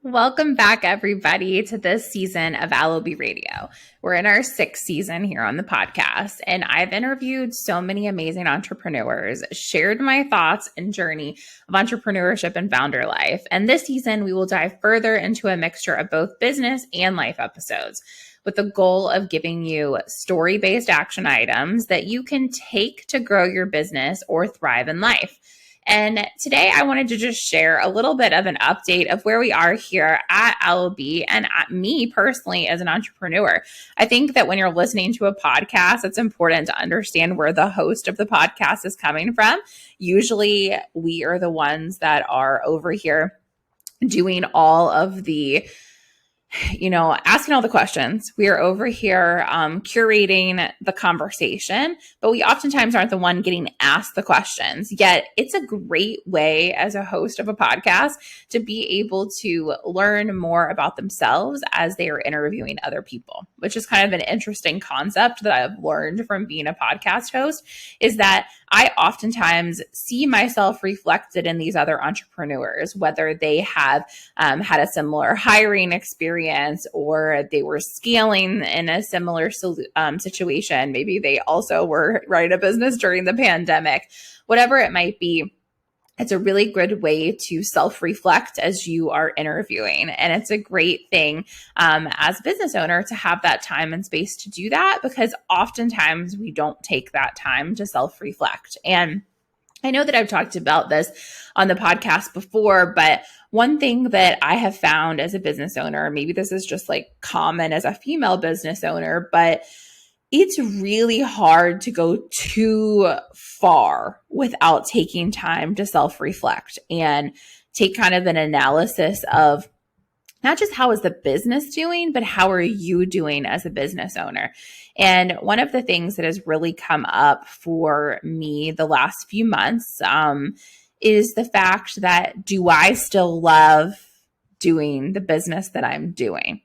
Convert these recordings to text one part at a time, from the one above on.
Welcome back, everybody, to this season of Allobee Radio. We're in our 6th season here on the podcast, and I've interviewed so many amazing entrepreneurs, shared my thoughts and journey of entrepreneurship and founder life. And this season, we will dive further into a mixture of both business and life episodes, with the goal of giving you story-based action items that you can take to grow your business or thrive in life. And today I wanted to just share a little bit of an update of where we are here at Allobee and at me personally as an entrepreneur. I think that when you're listening to a podcast, it's important to understand where the host of the podcast is coming from. Usually we are the ones that are over here doing all of the asking all the questions. We are over here curating the conversation, but we oftentimes aren't the one getting asked the questions. Yet it's a great way as a host of a podcast to be able to learn more about themselves as they are interviewing other people, which is kind of an interesting concept that I've learned from being a podcast host, is that I oftentimes see myself reflected in these other entrepreneurs, whether they have had a similar hiring experience or they were scaling in a similar situation. Maybe they also were running a business during the pandemic, whatever it might be. It's a really good way to self-reflect as you are interviewing. And it's a great thing as a business owner to have that time and space to do that, because oftentimes we don't take that time to self-reflect. And I know that I've talked about this on the podcast before, but one thing that I have found as a business owner, maybe this is just like common as a female business owner, but it's really hard to go too far without taking time to self-reflect and take kind of an analysis of not just how is the business doing, but how are you doing as a business owner? And one of the things that has really come up for me the last few months is the fact that, do I still love doing the business that I'm doing?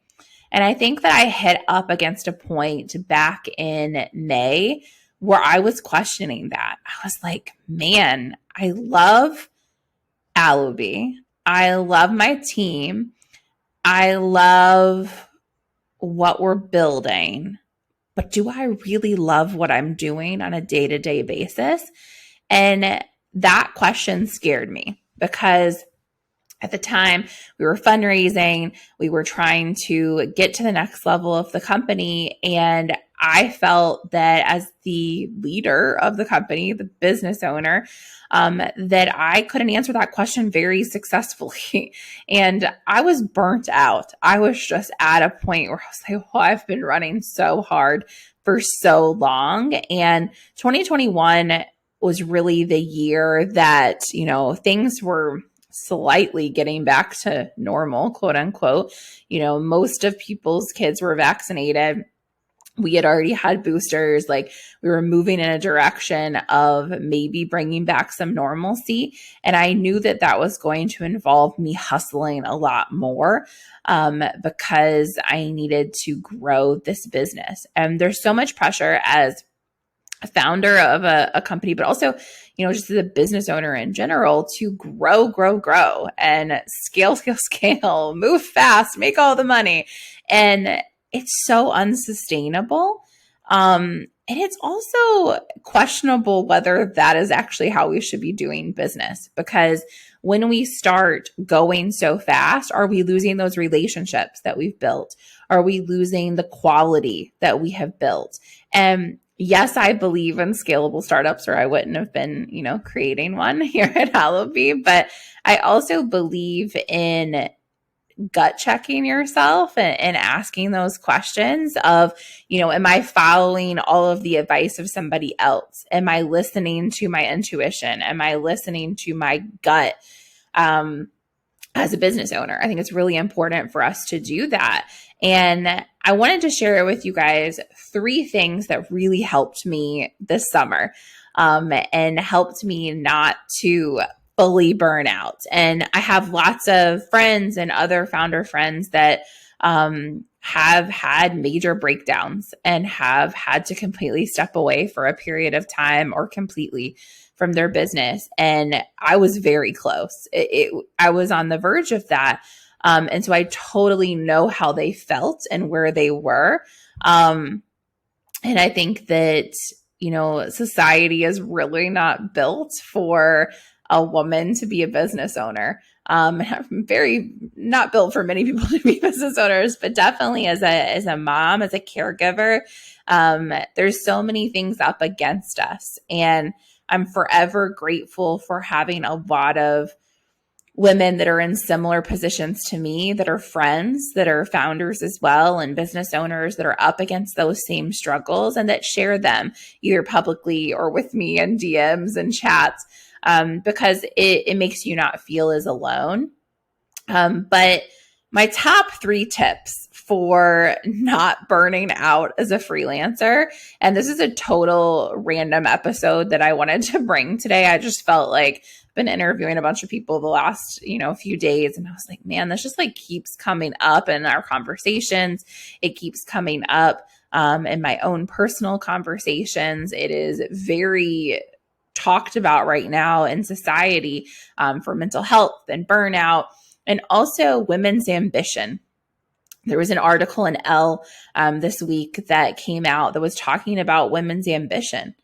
And I think that I hit up against a point back in May where I was questioning that. I was like, man, I love Allobee. I love my team. I love what we're building. But do I really love what I'm doing on a day-to-day basis? And that question scared me, because at the time, we were fundraising, we were trying to get to the next level of the company, and I felt that as the leader of the company, the business owner, that I couldn't answer that question very successfully. And I was burnt out. I was just at a point where I was like, well, I've been running so hard for so long. And 2021 was really the year that, things were slightly getting back to normal, quote unquote. Most of people's kids were vaccinated. We had already had boosters. Like, we were moving in a direction of maybe bringing back some normalcy. And I knew that that was going to involve me hustling a lot more because I needed to grow this business. And there's so much pressure as a founder of a company, but also, just as a business owner in general, to grow, and scale, move fast, make all the money. And it's so unsustainable. And it's also questionable whether that is actually how we should be doing business, because when we start going so fast, are we losing those relationships that we've built? Are we losing the quality that we have built? And yes, I believe in scalable startups, or I wouldn't have been, creating one here at Allobee. But I also believe in gut checking yourself and asking those questions of, am I following all of the advice of somebody else? Am I listening to my intuition? Am I listening to my gut? As a business owner, I think it's really important for us to do that. And I wanted to share with you guys 3 things that really helped me this summer and helped me not to fully burn out. And I have lots of friends and other founder friends that have had major breakdowns and have had to completely step away for a period of time or completely from their business. And I was very close. I was on the verge of that. And so I totally know how they felt and where they were. And I think that, society is really not built for a woman to be a business owner. Very not built for many people to be business owners, but definitely as a mom, as a caregiver, there's so many things up against us. And I'm forever grateful for having a lot of women that are in similar positions to me, that are friends, that are founders as well, and business owners that are up against those same struggles and that share them either publicly or with me in DMs and chats, because it makes you not feel as alone. But my top 3 tips for not burning out as a freelancer, and this is a total random episode that I wanted to bring today. I just felt like I've been interviewing a bunch of people the last, few days, and I was like, man, this just like keeps coming up in our conversations. It keeps coming up in my own personal conversations. It is very talked about right now in society for mental health and burnout, and also women's ambition. There was an article in Elle this week that came out that was talking about women's ambition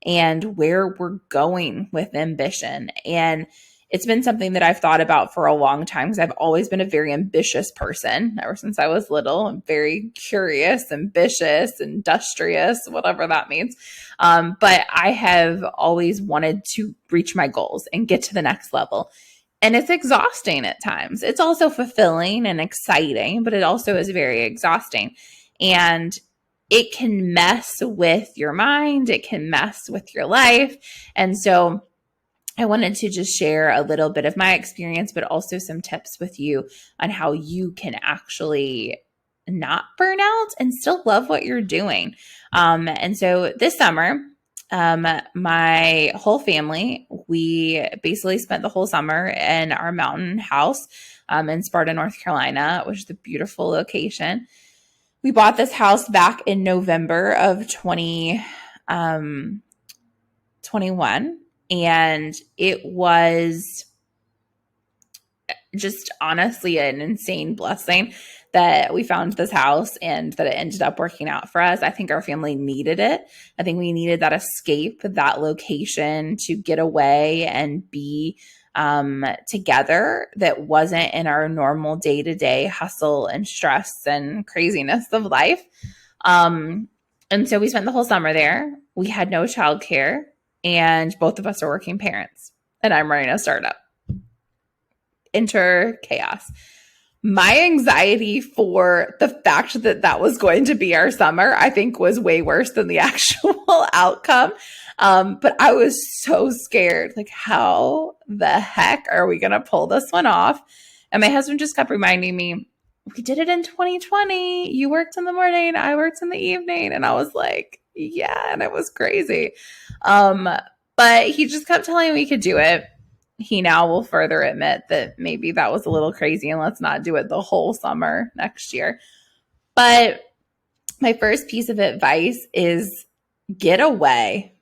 and where we're going with ambition. And it's been something that I've thought about for a long time because I've always been a very ambitious person ever since I was little. I'm very curious, ambitious, industrious, whatever that means. But I have always wanted to reach my goals and get to the next level. And it's exhausting at times. It's also fulfilling and exciting, but it also is very exhausting. And it can mess with your mind. It can mess with your life. And so I wanted to just share a little bit of my experience, but also some tips with you on how you can actually not burn out and still love what you're doing. And so this summer, my whole family, we basically spent the whole summer in our mountain house in Sparta, North Carolina, which is a beautiful location. We bought this house back in November of 2021, and it was just honestly an insane blessing that we found this house and that it ended up working out for us. I think our family needed it. I think we needed that escape, that location to get away and be together that wasn't in our normal day-to-day hustle and stress and craziness of life. And so we spent the whole summer there. We had no childcare, and both of us are working parents, and I'm running a startup. Enter chaos. My anxiety for the fact that that was going to be our summer, I think, was way worse than the actual outcome. But I was so scared. Like, how the heck are we going to pull this one off? And my husband just kept reminding me, we did it in 2020. You worked in the morning, I worked in the evening. And I was like, yeah, and it was crazy. But he just kept telling me we could do it. He now will further admit that maybe that was a little crazy and let's not do it the whole summer next year. But my first piece of advice is get away.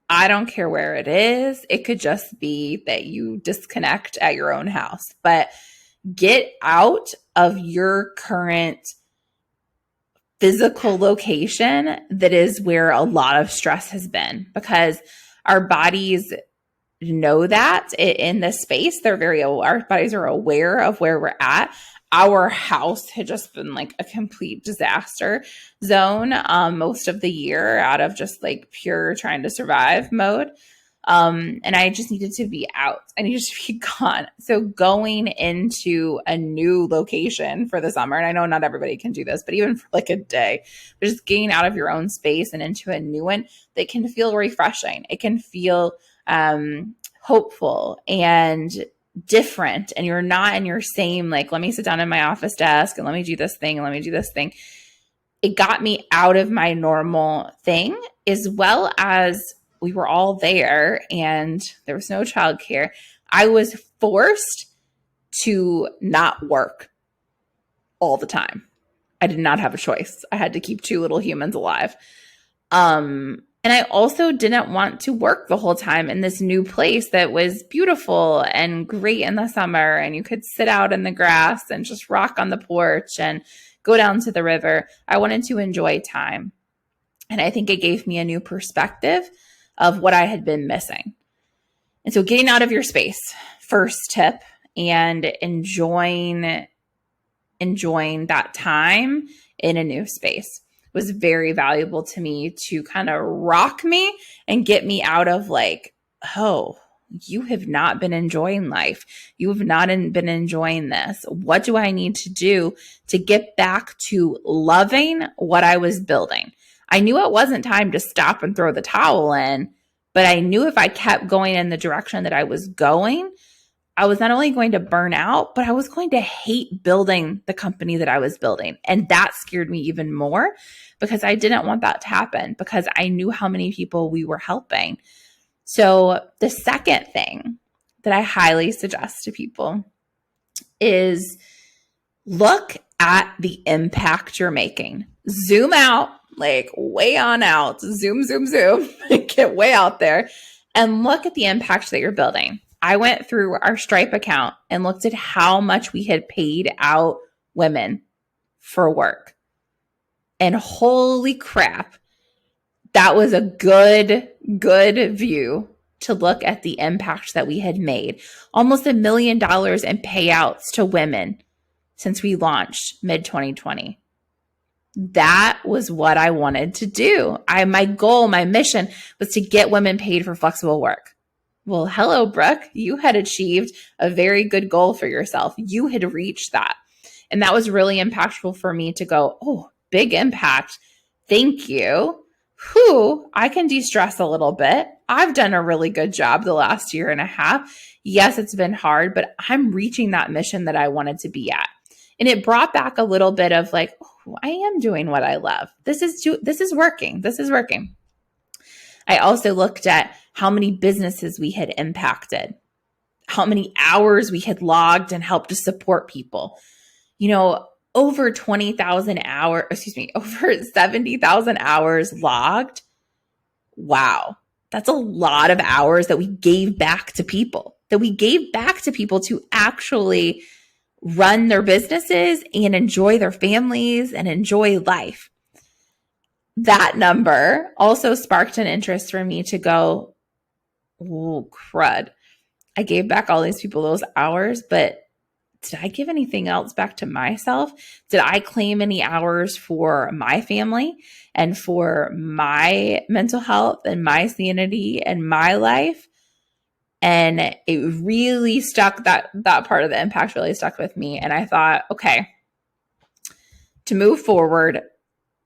I don't care where it is. It could just be that you disconnect at your own house, but get out of your current physical location that is where a lot of stress has been, because our bodies know that in this space. Our bodies are aware of where we're at. Our house had just been like a complete disaster zone most of the year out of just like pure trying to survive mode. And I just needed to be out. I needed to be gone. So going into a new location for the summer, and I know not everybody can do this, but even for like a day, but just getting out of your own space and into a new one that can feel refreshing. It can feel hopeful and different. And you're not in your same, like, let me sit down at my office desk and let me do this thing and let me do this thing. It got me out of my normal thing, as well as we were all there and there was no childcare. I was forced to not work all the time. I did not have a choice. I had to keep 2 little humans alive. And I also didn't want to work the whole time in this new place that was beautiful and great in the summer. And you could sit out in the grass and just rock on the porch and go down to the river. I wanted to enjoy time. And I think it gave me a new perspective of what I had been missing. And so getting out of your space, first tip, and enjoying that time in a new space was very valuable to me to kind of rock me and get me out of like, oh, you have not been enjoying life. You have not been enjoying this. What do I need to do to get back to loving what I was building? I knew it wasn't time to stop and throw the towel in, but I knew if I kept going in the direction that I was going, I was not only going to burn out, but I was going to hate building the company that I was building. And that scared me even more because I didn't want that to happen because I knew how many people we were helping. So the second thing that I highly suggest to people is look at the impact you're making. Zoom out, like way on out, zoom, get way out there and look at the impact that you're building. I went through our Stripe account and looked at how much we had paid out women for work. And holy crap, that was a good view to look at the impact that we had made. Almost $1 million in payouts to women since we launched mid-2020. That was what I wanted to do. My goal, my mission was to get women paid for flexible work. Well, hello, Brooke. You had achieved a very good goal for yourself. You had reached that. And that was really impactful for me to go, oh, big impact. Thank you. I can de-stress a little bit. I've done a really good job the last year and a half. Yes, it's been hard, but I'm reaching that mission that I wanted to be at. And it brought back a little bit of like, oh, I am doing what I love. This is working. This is working. I also looked at how many businesses we had impacted, how many hours we had logged and helped to support people. Over 70,000 hours logged. Wow. That's a lot of hours that we gave back to people, to actually run their businesses and enjoy their families and enjoy life. That number also sparked an interest for me to go, oh, crud. I gave back all these people those hours, but did I give anything else back to myself? Did I claim any hours for my family and for my mental health and my sanity and my life? And it really stuck, that part of the impact really stuck with me. And I thought, okay, to move forward,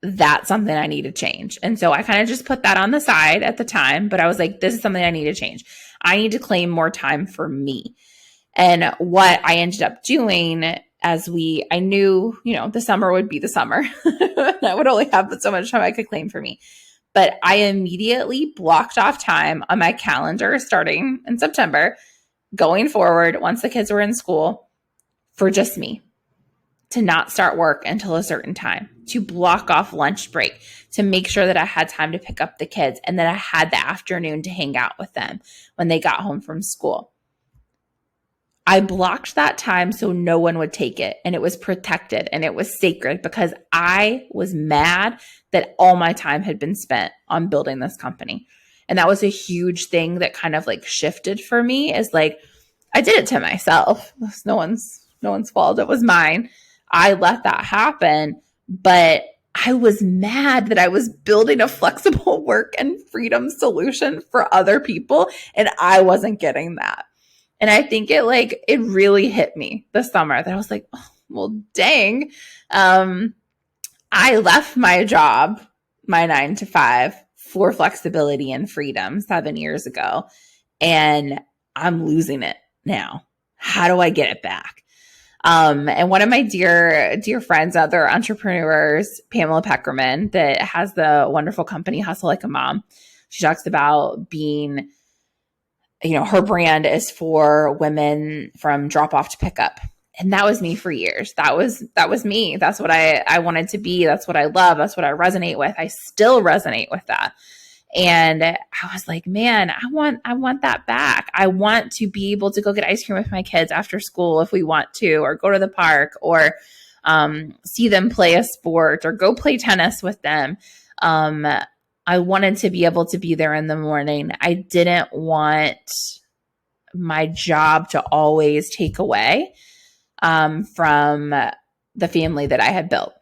that's something I need to change. And so I kind of just put that on the side at the time, but I was like, this is something I need to change. I need to claim more time for me. And what I ended up doing I knew, the summer would be the summer. I would only have so much time I could claim for me. But I immediately blocked off time on my calendar starting in September, going forward, once the kids were in school, for just me. To not start work until a certain time, to block off lunch break, to make sure that I had time to pick up the kids and that I had the afternoon to hang out with them when they got home from school. I blocked that time so no one would take it, and it was protected and it was sacred because I was mad that all my time had been spent on building this company. And that was a huge thing that kind of like shifted for me, is like, I did it to myself. It's no one's fault. It was mine. I let that happen, but I was mad that I was building a flexible work and freedom solution for other people, and I wasn't getting that. And I think it really hit me this summer that I was like, oh, well, dang. I left my job, my 9-to-5, for flexibility and freedom 7 years ago, and I'm losing it now. How do I get it back? And one of my dear friends, other entrepreneurs, Pamela Peckerman, that has the wonderful company Hustle Like a Mom, she talks about being, her brand is for women from drop off to pick up. And that was me for years. That was me. That's what I wanted to be. That's what I love. That's what I resonate with. I still resonate with that. And I was like, man, I want that back. I want to be able to go get ice cream with my kids after school if we want to, or go to the park, or see them play a sport, or go play tennis with them. I wanted to be able to be there in the morning. I didn't want my job to always take away from the family that I had built.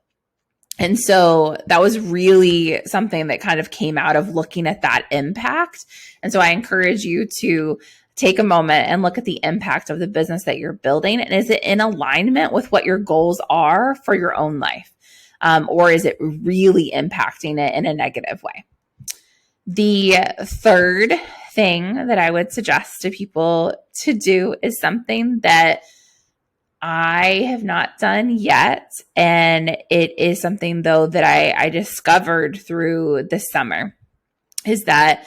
And so that was really something that kind of came out of looking at that impact. And so I encourage you to take a moment and look at the impact of the business that you're building. And is it in alignment with what your goals are for your own life? Or is it really impacting it in a negative way? The third thing that I would suggest to people to do is something that I have not done yet. And it is something, though, that I discovered through this summer, is that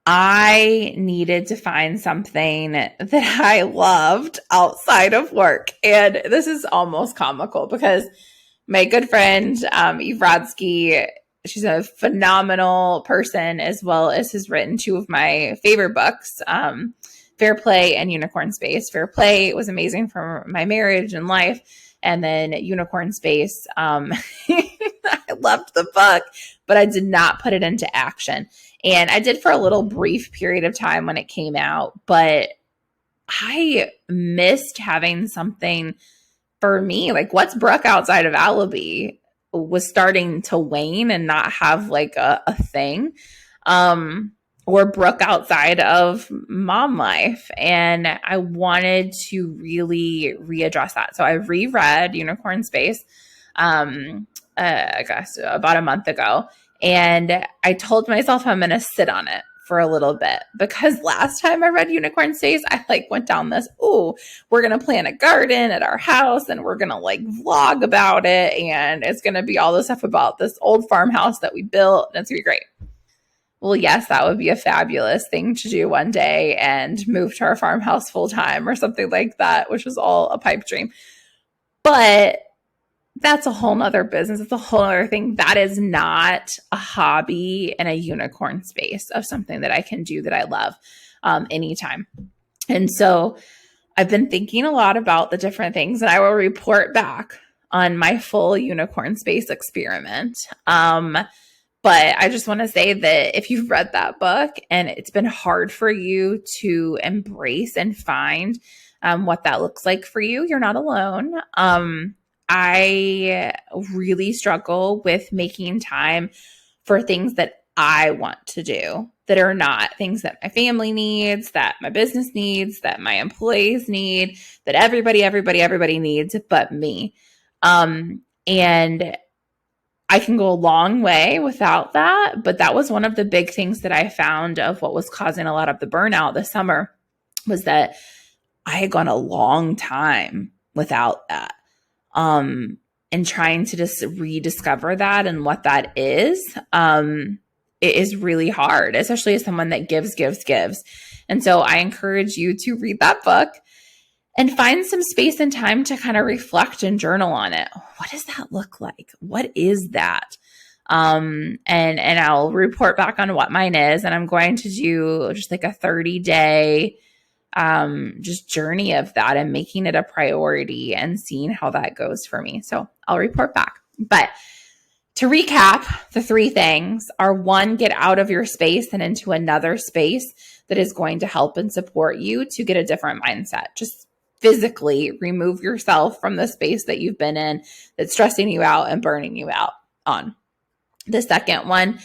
I needed to find something that I loved outside of work. And this is almost comical because my good friend, Eve Rodsky, she's a phenomenal person, as well as has written two of my favorite books, Fair Play and Unicorn Space. Fair Play was amazing for my marriage and life. And then Unicorn Space, I loved the book, but I did not put it into action. And I did for a little brief period of time when it came out, but I missed having something for me. Like, what's Brooke outside of Allobee was starting to wane and not have like a thing. Or Brooke outside of mom life. And I wanted to really readdress that. So I reread Unicorn Space, I guess about a month ago. And I told myself I'm going to sit on it for a little bit, because last time I read Unicorn Space, I went down this, we're going to plant a garden at our house and we're going to vlog about it. And it's going to be all this stuff about this old farmhouse that we built. And it's going to be great. Well, yes, that would be a fabulous thing to do one day, and move to our farmhouse full time or something like that, which was all a pipe dream. But that's a whole nother business. It's a whole other thing. That is not a hobby in a unicorn space of something that I can do that I love anytime. And so I've been thinking a lot about the different things, and I will report back on my full unicorn space experiment. But I just want to say that if you've read that book and it's been hard for you to embrace and find what that looks like for you, you're not alone. I really struggle with making time for things that I want to do, that are not things that my family needs, that my business needs, that my employees need, that everybody needs but me. And I can go a long way without that, but that was one of the big things that I found of what was causing a lot of the burnout this summer, was that I had gone a long time without that. And trying to just rediscover that and what that is, it is really hard, especially as someone that gives. And so I encourage you to read that book and find some space and time to kind of reflect and journal on it. What does that look like? What is that? And I'll report back on what mine is. And I'm going to do just a 30-day just journey of that and making it a priority and seeing how that goes for me. So I'll report back. But to recap, the three things are: one, get out of your space and into another space that is going to help and support you to get a different mindset. Just physically remove yourself from the space that you've been in that's stressing you out and burning you out on. The second one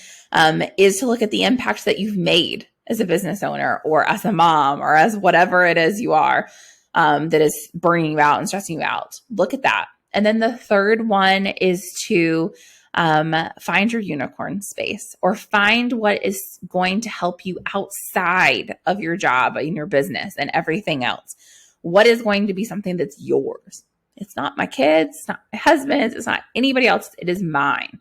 is to look at the impact that you've made as a business owner, or as a mom, or as whatever it is you are that is burning you out and stressing you out. Look at that. And then the third one is to find your unicorn space, or find what is going to help you outside of your job and your business and everything else. What is going to be something that's yours? It's not my kids, it's not my husband's, it's not anybody else. It is mine.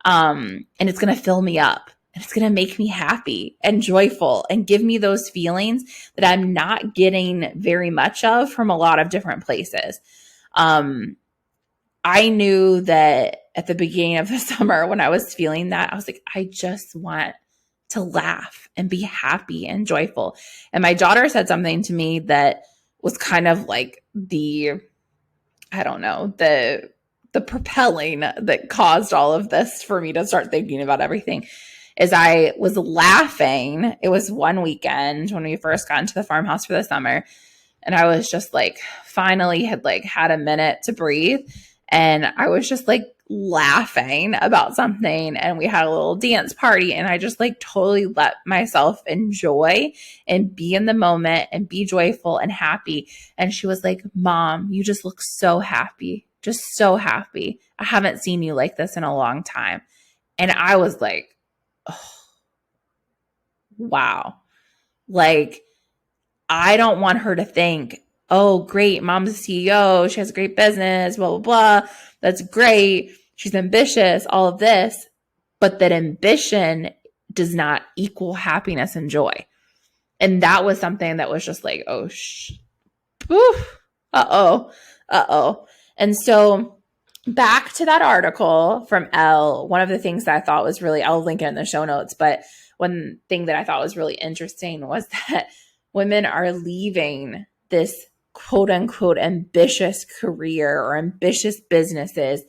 And it's going to fill me up, and it's going to make me happy and joyful and give me those feelings that I'm not getting very much of from a lot of different places. I knew that at the beginning of the summer when I was feeling that, I was like, I just want to laugh and be happy and joyful. And my daughter said something to me that was kind of like the propelling that caused all of this for me to start thinking about everything. Is I was laughing. It was one weekend when we first got into the farmhouse for the summer. And I was just like, finally had a minute to breathe. And I was just like laughing about something. And we had a little dance party. And I just like totally let myself enjoy and be in the moment and be joyful and happy. And she was like, Mom, you just look so happy. Just so happy. I haven't seen you like this in a long time. And I was like, oh, wow. Like, I don't want her to think, oh, great, Mom's a CEO. She has a great business, blah, blah, blah. That's great. She's ambitious, all of this. But that ambition does not equal happiness and joy. And that was something that was just like, oh, uh-oh. And so back to that article from Elle, one of the things that I thought was really, I'll link it in the show notes, but one thing that I thought was really interesting was that women are leaving this quote unquote ambitious career or ambitious businesses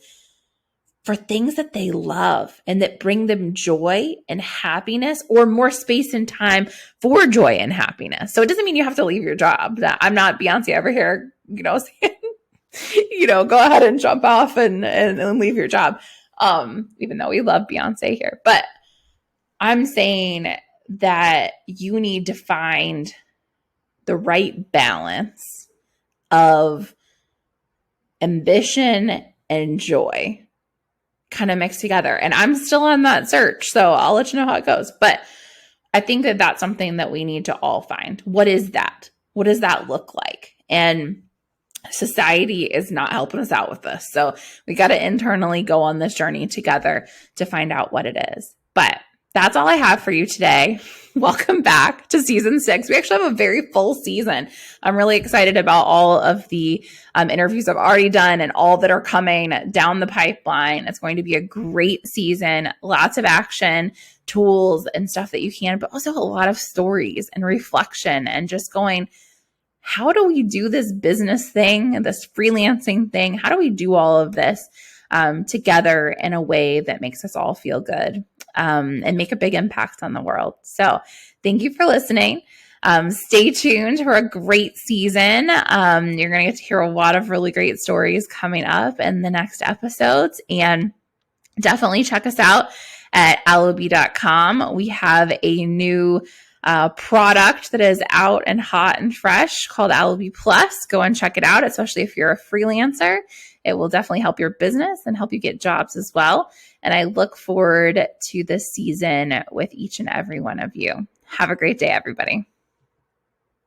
for things that they love and that bring them joy and happiness, or more space and time for joy and happiness. So it doesn't mean you have to leave your job. I'm not Beyonce over here, saying, go ahead and jump off and leave your job. Even though we love Beyonce here, but I'm saying that you need to find the right balance of ambition and joy kind of mixed together. And I'm still on that search, so I'll let you know how it goes. But I think that that's something that we need to all find. What is that? What does that look like? And society is not helping us out with this. So we got to internally go on this journey together to find out what it is. But that's all I have for you today. Welcome back to season 6. We actually have a very full season. I'm really excited about all of the interviews I've already done and all that are coming down the pipeline. It's going to be a great season, lots of action, tools and stuff that you can, but also a lot of stories and reflection and just going, how do we do this business thing, this freelancing thing? How do we do all of this together in a way that makes us all feel good and make a big impact on the world? So thank you for listening. Stay tuned for a great season. You're going to get to hear a lot of really great stories coming up in the next episodes. And definitely check us out at allobee.com. We have a new product that is out and hot and fresh called Allobee Plus. Go and check it out, especially if you're a freelancer. It will definitely help your business and help you get jobs as well. And I look forward to this season with each and every one of you. Have a great day, everybody.